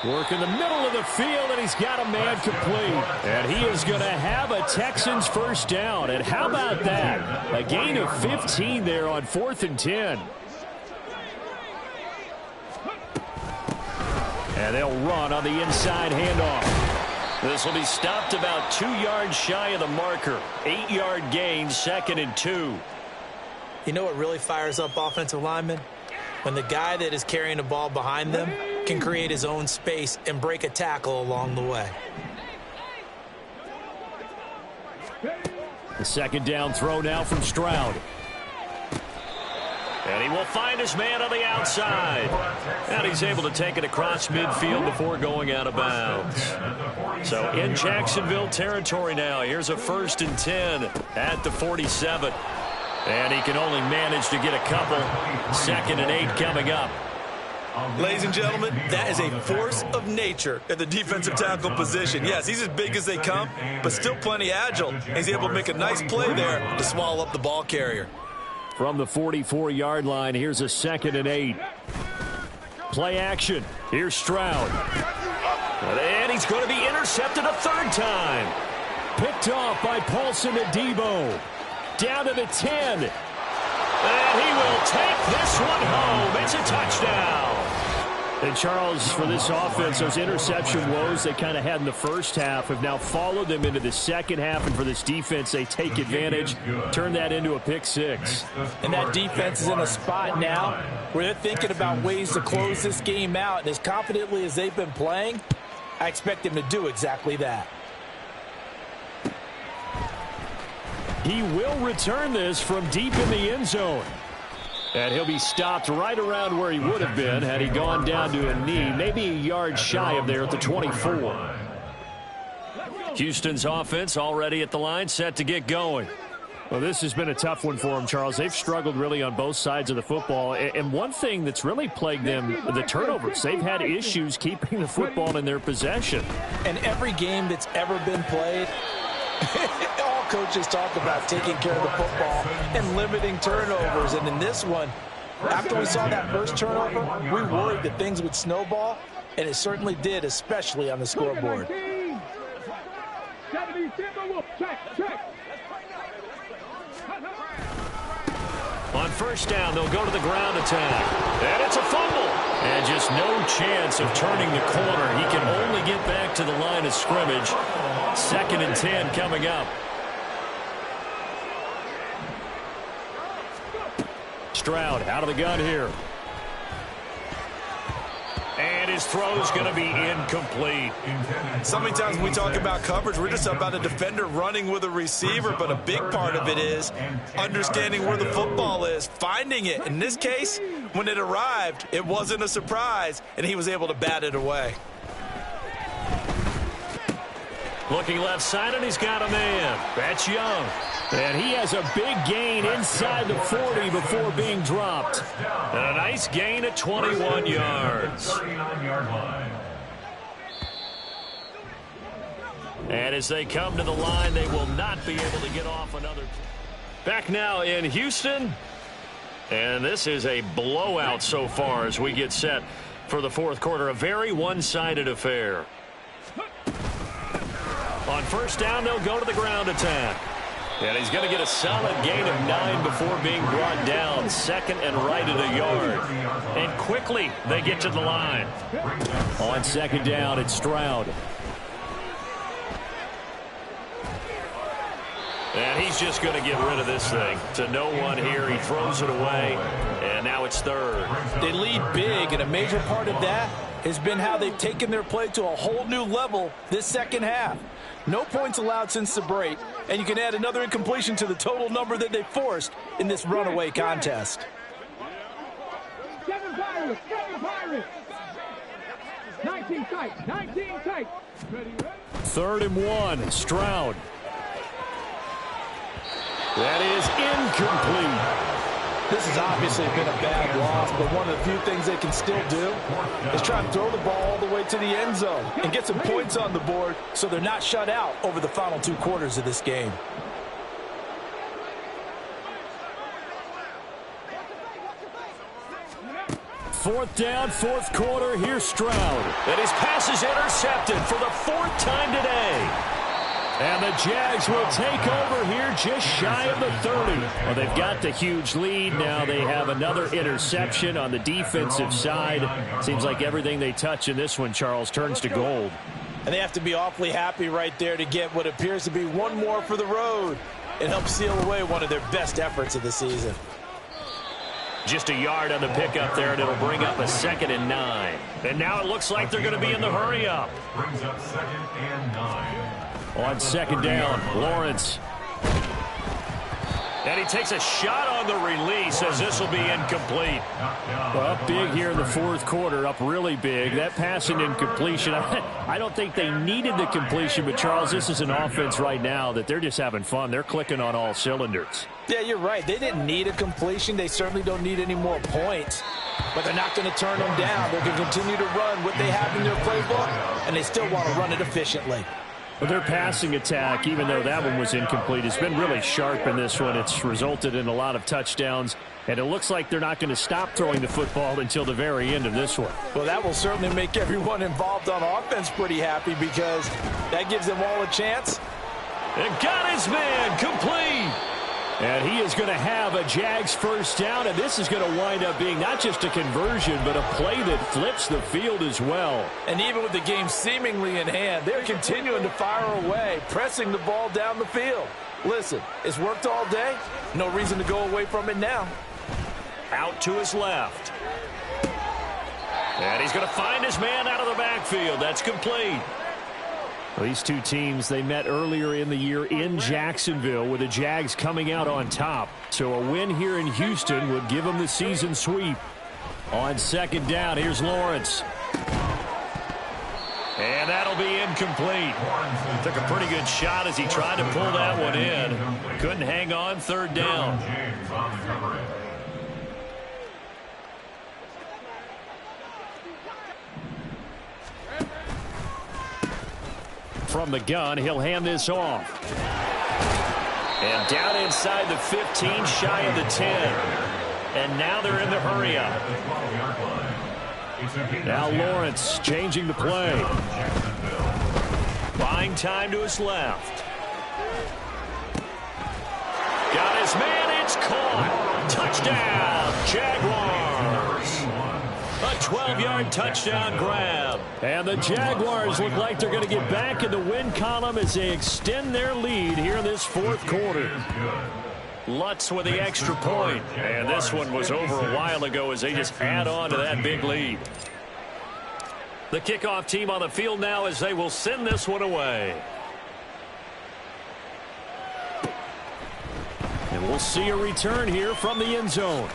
[SPEAKER 6] Work in the middle of the field, and he's got a man complete. And he is going to have a Texans first down. And how about that? A gain of 15 there on 4th and 10. And they'll run on the inside handoff. This will be stopped about 2 yards shy of the marker. 8-yard gain, 2nd and 2.
[SPEAKER 8] You know what really fires up offensive linemen? When the guy that is carrying the ball behind them can create his own space and break a tackle along the way.
[SPEAKER 6] The 2nd down throw now from Stroud. And he will find his man on the outside. And he's able to take it across midfield before going out of bounds. So in Jacksonville territory now. Here's a 1st and 10 at the 47. And he can only manage to get a couple. 2nd and 8 coming up.
[SPEAKER 8] Ladies and gentlemen, that is a force of nature at the defensive tackle position. Yes, he's as big as they come, but still plenty agile. He's able to make a nice play there to swallow up the ball carrier.
[SPEAKER 6] From the 44-yard line, here's a 2nd and 8. Play action. Here's Stroud. And he's going to be intercepted a 3rd time. Picked off by Paulson Adebo. Down to the 10. And he will take this one home. It's a touchdown. And Charles, for this offense, those interception woes they kind of had in the first half have now followed them into the second half. And for this defense, they take advantage, turn that into a pick 6.
[SPEAKER 8] And that defense is in a spot now where they're thinking about ways to close this game out. And as confidently as they've been playing, I expect them to do exactly that.
[SPEAKER 6] He will return this from deep in the end zone. And he'll be stopped right around where he would have been had he gone down to a knee, maybe a yard shy of there at the 24. Houston's offense already at the line, set to get going. Well, this has been a tough one for them, Charles. They've struggled really on both sides of the football. And one thing that's really plagued them, the turnovers. They've had issues keeping the football in their possession.
[SPEAKER 8] And every game that's ever been played, all coaches talk about taking care of the football and limiting turnovers. And in this one, after we saw that first turnover, we worried that things would snowball, and it certainly did, especially on the scoreboard.
[SPEAKER 6] On first down, they'll go to the ground attack. And it's a fumble. And just no chance of turning the corner. He can only get back to the line of scrimmage. 2nd and 10 coming up. Stroud out of the gun here. And his throw's going to be incomplete.
[SPEAKER 8] So many times when we talk about coverage, we're just about a defender running with a receiver, but a big part of it is understanding where the football is, finding it. In this case, when it arrived, it wasn't a surprise, and he was able to bat it away.
[SPEAKER 6] Looking left side, and he's got a man. That's Young. And he has a big gain inside the 40 before being dropped. And a nice gain at 21 yards.
[SPEAKER 9] 39-yard line.
[SPEAKER 6] And as they come to the line, they will not be able to get off another. Back now in Houston. And this is a blowout so far as we get set for the fourth quarter. A very one-sided affair. On first down, they'll go to the ground attack. And he's going to get a solid gain of 9 before being brought down. 2nd and right at a yard. And quickly, they get to the line. On 2nd down, it's Stroud. And he's just going to get rid of this thing. To no one here. He throws it away, and now it's third.
[SPEAKER 8] They lead big, and a major part of that has been how they've taken their play to a whole new level this second half. No points allowed since the break, and you can add another incompletion to the total number that they forced in this runaway contest.
[SPEAKER 3] 7 Pirates, 7 Pirates. 19 tight, 19 tight. Ready, ready.
[SPEAKER 10] 3rd and 1, Stroud. That is incomplete.
[SPEAKER 8] This has obviously been a bad loss, but one of the few things they can still do is try and throw the ball all the way to the end zone and get some points on the board so they're not shut out over the final 2 quarters of this game.
[SPEAKER 10] Fourth down, 4th quarter. Here's Stroud.
[SPEAKER 6] And his pass is intercepted for the 4th time today.
[SPEAKER 10] And the Jags will take over here just shy of the 30.
[SPEAKER 6] Well, they've got the huge lead. Now they have another interception on the defensive side. Seems like everything they touch in this one, Charles, turns to gold.
[SPEAKER 8] And they have to be awfully happy right there to get what appears to be one more for the road. It helps seal away one of their best efforts of the season.
[SPEAKER 6] Just a yard on the pickup there, and it'll bring up a 2nd and 9. And now it looks like they're going to be in the hurry-up.
[SPEAKER 9] Brings up 2nd and 9.
[SPEAKER 10] On 2nd down, Lawrence.
[SPEAKER 6] And he takes a shot on the release as this will be incomplete.
[SPEAKER 10] Well, up big here in the 4th quarter, up really big. That passing incompletion, I don't think they needed the completion, but Charles, this is an offense right now that they're just having fun. They're clicking on all cylinders.
[SPEAKER 8] Yeah, you're right. They didn't need a completion. They certainly don't need any more points. But they're not going to turn them down. They're going to continue to run what they have in their playbook, and they still want to run it efficiently.
[SPEAKER 10] Well, their passing attack, even though that one was incomplete, has been really sharp in this one. It's resulted in a lot of touchdowns, and it looks like they're not going to stop throwing the football until the very end of this one.
[SPEAKER 8] Well, that will certainly make everyone involved on offense pretty happy because that gives them all a chance.
[SPEAKER 6] And got his man complete.
[SPEAKER 10] And he is going to have a Jags 1st down, and this is going to wind up being not just a conversion, but a play that flips the field as well.
[SPEAKER 8] And even with the game seemingly in hand, they're continuing to fire away, pressing the ball down the field. Listen, it's worked all day. No reason to go away from it now.
[SPEAKER 6] Out to his left. And he's going to find his man out of the backfield. That's complete.
[SPEAKER 10] Well, these two teams, they met earlier in the year in Jacksonville with the Jags coming out on top. So a win here in Houston would give them the season sweep. On 2nd down, here's Lawrence.
[SPEAKER 6] And that'll be incomplete. Took a pretty good shot as he tried to pull that one in. Couldn't hang on. 3rd down.
[SPEAKER 10] From the gun, he'll hand this off.
[SPEAKER 6] And down inside the 15, shy of the 10. And now they're in the hurry-up.
[SPEAKER 10] Now Lawrence changing the play.
[SPEAKER 6] Buying time to his left. Got his man, it's caught. Touchdown, Jaguars. A 12-yard touchdown grab.
[SPEAKER 10] And the Jaguars look like they're going to get back in the win column as they extend their lead here in this 4th quarter.
[SPEAKER 6] Lutz with the extra point. And this one was over a while ago as they just add on to that big lead. The kickoff team on the field now as they will send this one away.
[SPEAKER 10] And we'll see a return here from the end zone.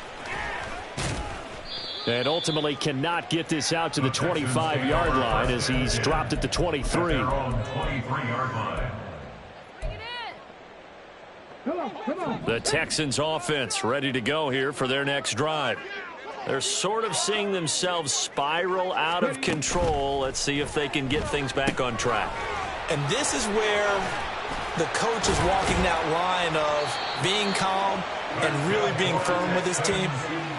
[SPEAKER 10] And ultimately cannot get this out to the 25-yard line as he's dropped at the 23.
[SPEAKER 3] Come on.
[SPEAKER 6] The Texans offense ready to go here for their next drive. They're sort of seeing themselves spiral out of control. Let's see if they can get things back on track.
[SPEAKER 8] And this is where the coach is walking that line of being calm and really being firm with his team.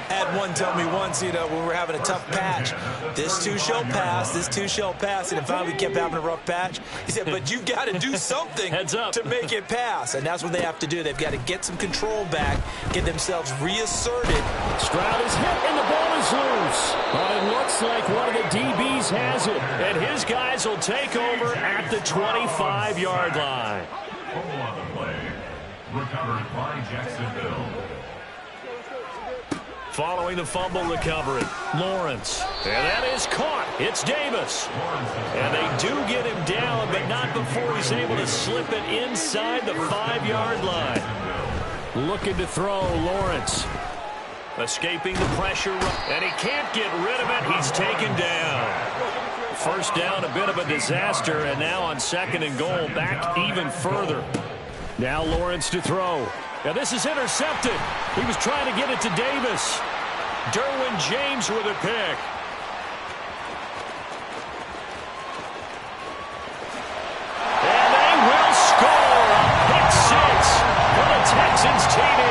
[SPEAKER 8] Had one tell me once, when we were having a tough patch, this too shall pass, this too shall pass. And finally we kept having a rough patch. He said, but you've got to do something
[SPEAKER 6] Heads up.
[SPEAKER 8] to make it pass. And that's what they have to do. They've got to get some control back, get themselves reasserted.
[SPEAKER 10] Stroud is hit and the ball is loose. But it looks like one of the DBs has it.
[SPEAKER 6] And his guys will take over at the 25-yard line.
[SPEAKER 9] recovered by Jacksonville.
[SPEAKER 6] Following the fumble recovery, Lawrence. And that is caught. It's Davis. And they do get him down, but not before he's able to slip it inside the 5-yard line. Looking to throw, Lawrence. Escaping the pressure, and he can't get rid of it. He's taken down. First down, a bit of a disaster, and now on 2nd and goal, back even further. Now Lawrence to throw. Now this is intercepted. He was trying to get it to Davis. Derwin James with a pick. And they will score a pick 6 for the Texans TD.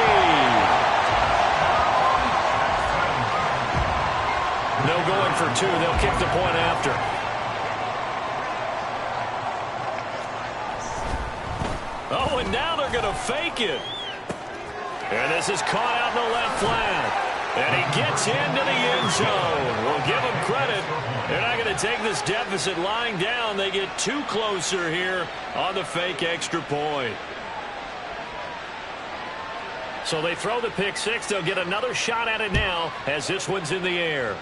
[SPEAKER 6] No going for 2. They'll kick the point after. Oh, and now they're going to fake it. And this is caught out in the left flat. And he gets into the end zone. We'll give him credit. They're not going to take this deficit lying down. They get 2 closer here on the fake extra point. So they throw the pick 6. They'll get another shot at it now as this one's in the air.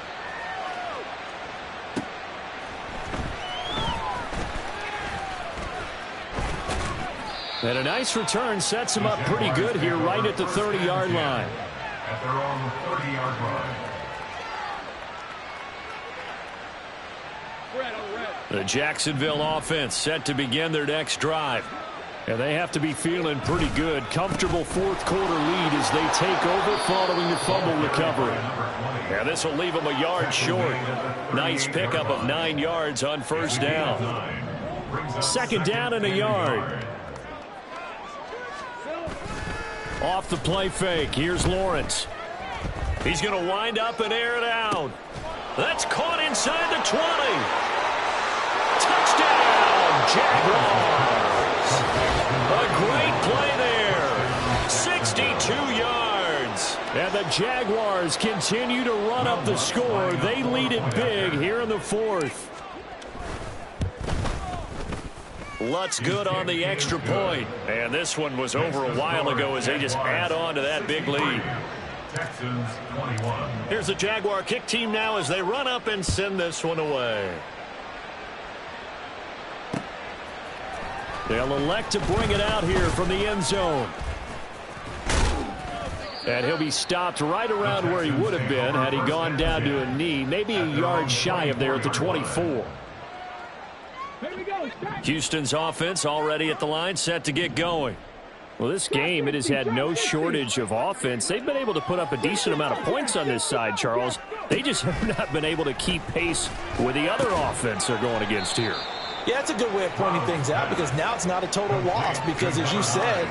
[SPEAKER 6] And a nice return sets him up pretty good here right at the 30-yard line.
[SPEAKER 9] At their own 30-yard line.
[SPEAKER 6] The Jacksonville offense set to begin their next drive. And they have to be feeling pretty good. Comfortable fourth-quarter lead as they take over following the fumble recovery. Yeah, this will leave them a yard short. Nice pickup of 9 yards on first down. 2nd down and a yard. Off the play fake, here's Lawrence. He's going to wind up and air it out. That's caught inside the 20. Touchdown, Jaguars. A great play there. 62 yards. And the Jaguars continue to run up the score. They lead it big here in the 4th. Lutz good on the extra point. And this one was over a while ago as they just add on to that big lead.
[SPEAKER 9] Texans 21.
[SPEAKER 6] Here's the Jaguar kick team now as they run up and send this one away. They'll elect to bring it out here from the end zone. And he'll be stopped right around where he would have been had he gone down to a knee, maybe a yard shy of there at the 24. Houston's offense already at the line, set to get going. Well, this game, it has had no shortage of offense. They've been able to put up a decent amount of points on this side, Charles. They just have not been able to keep pace with the other offense they're going against here.
[SPEAKER 8] Yeah, it's a good way of pointing things out because now it's not a total loss because, as you said,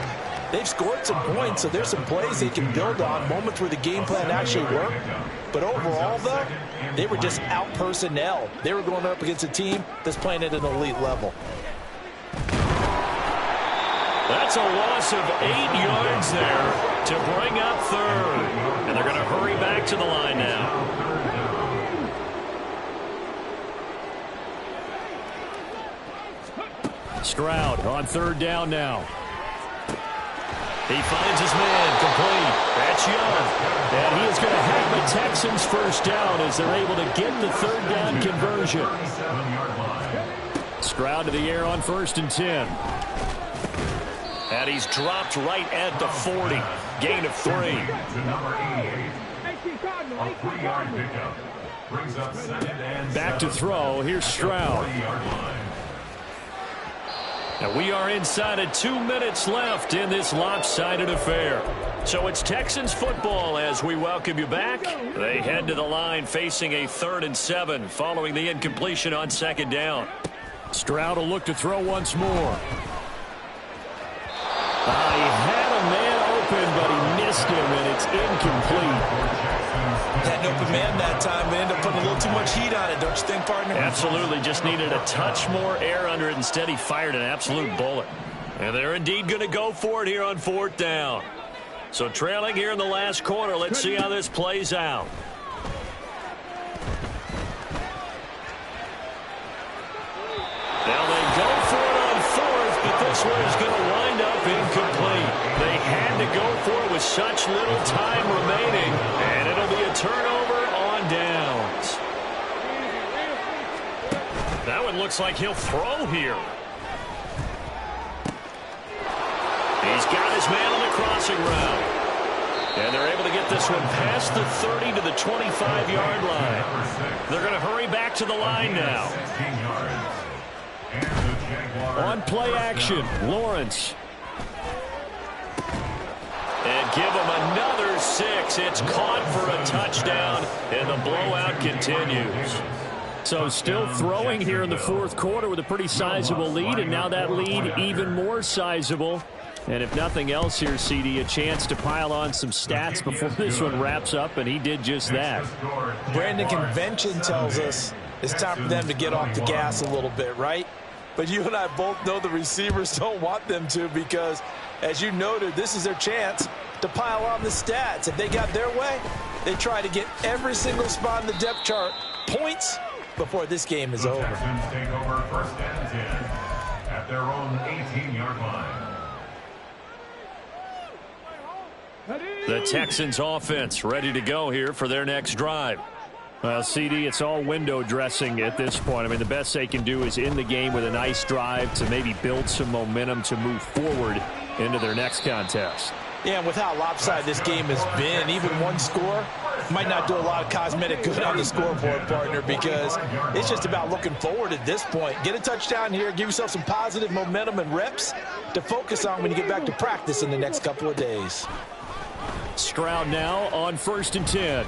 [SPEAKER 8] they've scored some points, so there's some plays they can build on, moments where the game plan actually worked. But overall, though, they were just out personnel. They were going up against a team that's playing at an elite level.
[SPEAKER 6] That's a loss of 8 yards there to bring up 3rd. And they're going to hurry back to the line now. Stroud on 3rd down now. He finds his man complete. That's Young. And he is going to have the Texans first down as they're able to get the 3rd down conversion. Stroud to the air on 1st and 10. And he's dropped right at the 40. Gain of 3.
[SPEAKER 9] To number 88. A 3-yard pickup. Brings up 2nd and
[SPEAKER 6] back to throw. Here's Stroud. And we are inside of 2 minutes left in this lopsided affair. So it's Texans football as we welcome you back. They head to the line facing a 3rd and 7 following the incompletion on 2nd down. Stroud will look to throw once more. He had a man open, but he missed him, and it's incomplete.
[SPEAKER 8] Had an open man that time, but ended up putting a little too much heat on it, don't you think, partner?
[SPEAKER 6] Absolutely. Just needed a touch more air under it. Instead, he fired an absolute bullet. And they're indeed going to go for it here on 4th down. So trailing here in the last quarter. Let's see how this plays out. Now they go for it on 4th, but this one is going to wind up incomplete. They such little time remaining, and it'll be a turnover on downs. That one looks like he'll throw here. He's got his man on the crossing route. And they're able to get this one past the 30 to the 25-yard line. They're going to hurry back to the line now.
[SPEAKER 10] On play action, Lawrence.
[SPEAKER 6] And give him another 6. It's caught for a touchdown, and the blowout continues.
[SPEAKER 10] So still throwing here in the fourth quarter with a pretty sizable lead, and now that lead even more sizable. And if nothing else here, CD, a chance to pile on some stats before this one wraps up, and he did just that.
[SPEAKER 8] Brandon, convention tells us it's time for them to get off the gas a little bit, right? But you and I both know the receivers don't want them to because, as you noted, this is their chance to pile on the stats. If they got their way, they try to get every single spot in the depth chart points before this game is over.
[SPEAKER 9] Texans take over 1st and 10 at their own 18-yard line.
[SPEAKER 6] The Texans offense ready to go here for their next drive.
[SPEAKER 10] Well, CD, it's all window dressing at this point. I mean, the best they can do is in the game with a nice drive to maybe build some momentum to move forward into their next contest.
[SPEAKER 8] Yeah, and with how lopsided this game has been, even one score might not do a lot of cosmetic good on the scoreboard, partner, because it's just about looking forward at this point. Get a touchdown here, give yourself some positive momentum and reps to focus on when you get back to practice in the next couple of days.
[SPEAKER 10] Stroud now on 1st and 10.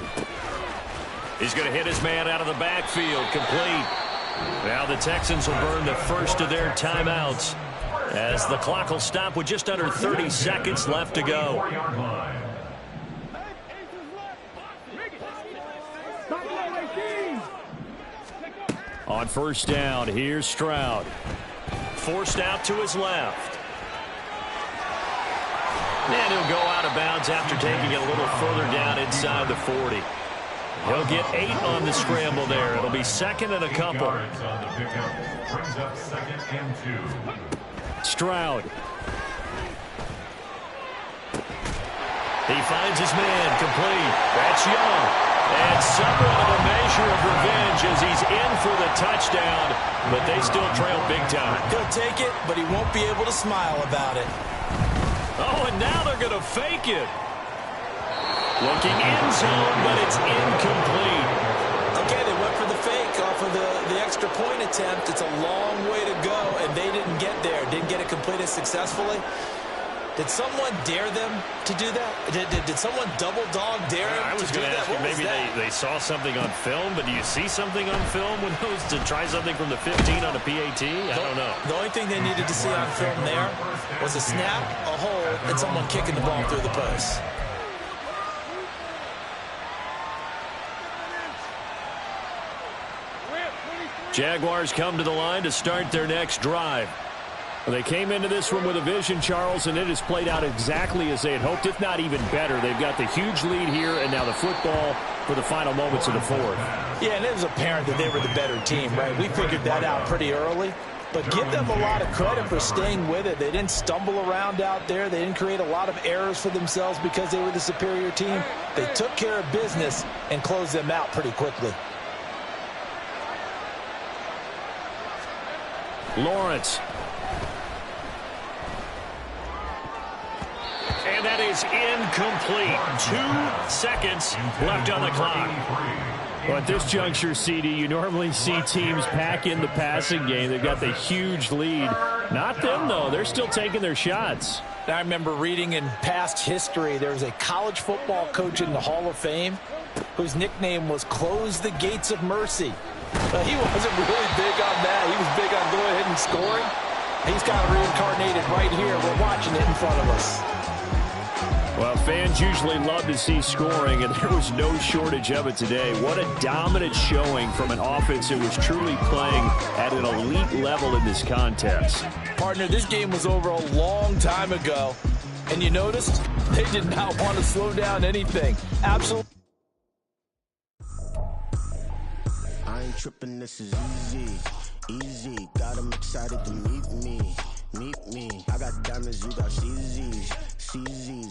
[SPEAKER 6] He's going to hit his man out of the backfield, complete. Now the Texans will burn the first of their timeouts as the clock will stop with just under 30 seconds left to go.
[SPEAKER 10] On 1st down, here's Stroud.
[SPEAKER 6] Forced out to his left. And he'll go out of bounds after taking it a little further down inside the 40. He'll get 8 on the scramble there. It'll be 2nd and a couple.
[SPEAKER 9] Brings up 2nd and 2.
[SPEAKER 10] Stroud.
[SPEAKER 6] He finds his man, complete. That's Young. And somewhat of a measure of revenge as he's in for the touchdown, but they still trail big time.
[SPEAKER 8] He'll take it, but he won't be able to smile about it.
[SPEAKER 6] Oh, and now they're going to fake it. Looking end zone, but it's incomplete.
[SPEAKER 8] Okay, they went for the fake off of the extra point attempt. It's a long way to go, and they didn't get there. Didn't get it completed successfully. Did someone dare them to do that? Did someone double dog dare them
[SPEAKER 6] I was
[SPEAKER 8] to do
[SPEAKER 6] going to
[SPEAKER 8] that?
[SPEAKER 6] ask you, maybe they saw something on film, but do you see something on film with those to try something from the 15 on a PAT? I don't know.
[SPEAKER 8] The only thing they needed to see on film there was a snap, a hold, and someone kicking the ball through the post.
[SPEAKER 10] Jaguars come to the line to start their next drive. They came into this one with a vision, Charles, and it has played out exactly as they had hoped, if not even better. They've got the huge lead here, and now the football for the final moments of the fourth.
[SPEAKER 8] Yeah, and it was apparent that they were the better team, right? We figured that out pretty early. But give them a lot of credit for staying with it. They didn't stumble around out there. They didn't create a lot of errors for themselves because they were the superior team. They took care of business and closed them out pretty quickly.
[SPEAKER 10] Lawrence.
[SPEAKER 6] And that is incomplete. 2 seconds left on the clock.
[SPEAKER 10] Well, at this juncture, CD, you normally see teams pack in the passing game. They've got the huge lead. Not them, though. They're still taking their shots.
[SPEAKER 8] I remember reading in past history, there was a college football coach in the Hall of Fame whose nickname was Close the Gates of Mercy. He wasn't really big on that. He was big on going ahead and scoring. He's kind of reincarnated right here. We're watching it in front of us.
[SPEAKER 10] Well, fans usually love to see scoring, and there was no shortage of it today. What a dominant showing from an offense that was truly playing at an elite level in this contest.
[SPEAKER 8] Partner, this game was over a long time ago, and you noticed they did not want to slow down anything. Absolutely.
[SPEAKER 11] I ain't tripping, this is easy. Got them excited to meet me. I got diamonds, you got CZs.